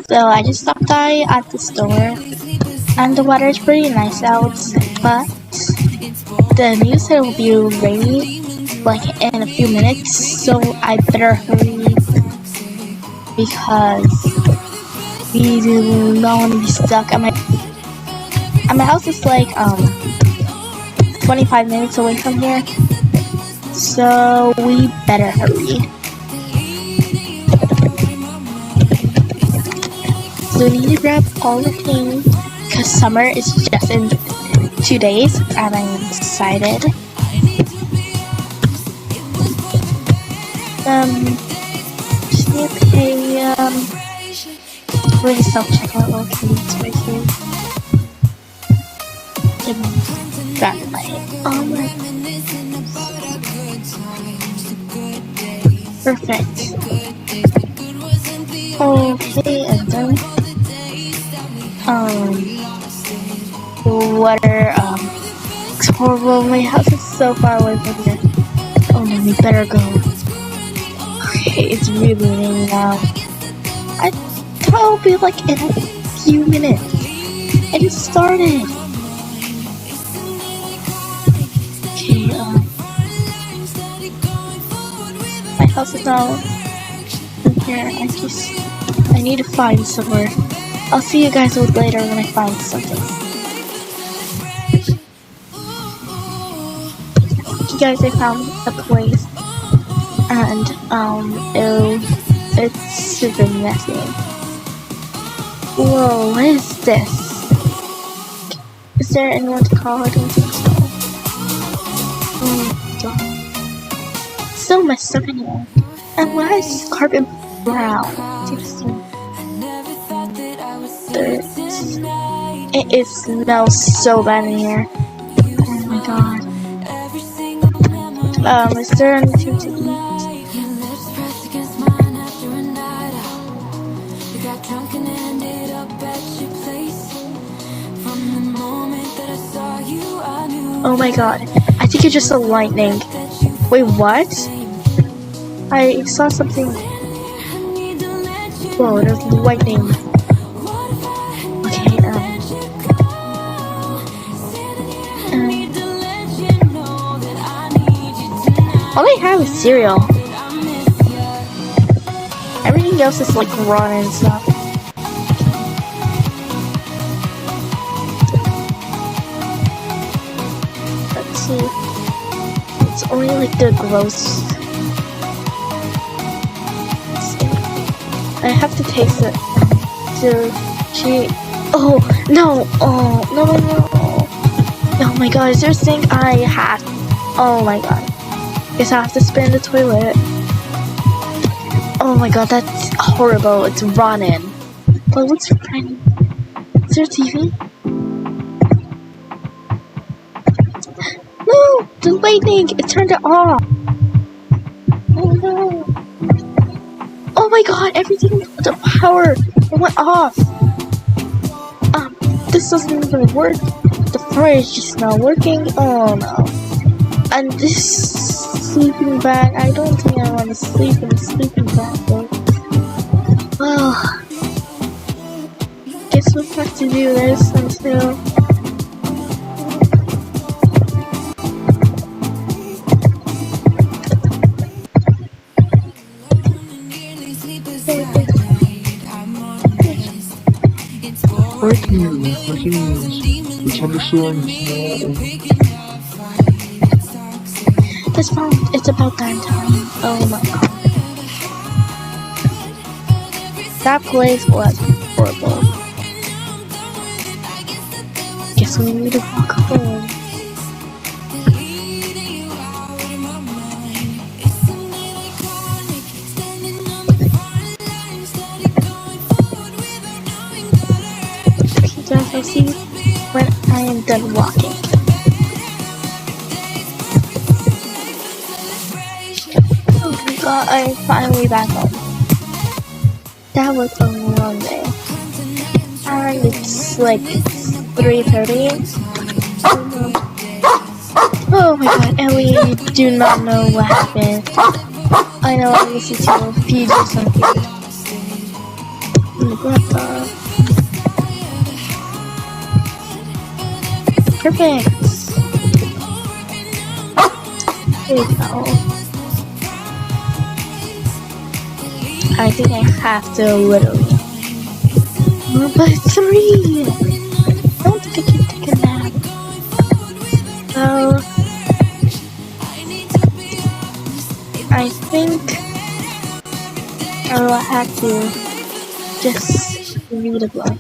So I just stopped by at the store, and the weather is pretty nice out, but the news said it will be rainy like in a few minutes, so I better hurry because we do not want to be stuck at my house is like 25 minutes away from here, so we better hurry. So we need to grab all the things because summer is just in 2 days and I'm excited. Just need to pay for the self-checkout locations right here. Grab my perfect. Okay, and then water it's horrible. My house is so far away from here. Oh no, we better go. Okay, it's really raining now. I thought it would be like in a few minutes. It just started. Okay, my house is now in here. I need to find somewhere. I'll see you guys later when I find something. You guys, I found a place, and it's super messy. Whoa, what is this? Is there anyone to call? I don't think so. Oh god, so messed up in here. And why is this carpet brown? It smells so bad in here. Oh my god. Is there anything to eat? Oh my god. I think it's just a lightning. Wait, what? I saw something. Whoa, there's lightning. Okay, all I have is cereal. Everything else is like rotten and stuff. Let's see. It's only like the gross. I have to taste it. Oh no! Oh no! Oh my god! Is there a thing I have? Oh my god! Guess I have to spin the toilet. Oh my god! That's horrible! It's rotten. But what's funny? Is there a TV? No! The lightning! It turned it off. Oh no! Oh my god, everything, the power, it went off. This doesn't even work. The fridge is just not working. Oh no. And this sleeping bag, I don't think I want to sleep in a sleeping bag though. Well, guess we'll have to do this until... It's about that time. Oh my god. That place was horrible. Guess we need to walk home. Okay guys, I'll see you when I am done walking. I'm finally back home. That was a long day. And it's like 3:30. Oh my god, Ellie, you do not know what happened. I know I listened to a feed or something. I'm gonna grab that. Perfect. There you go. I think I have to literally move by 3. I don't think I can take a nap. So I think I will have to just read a book.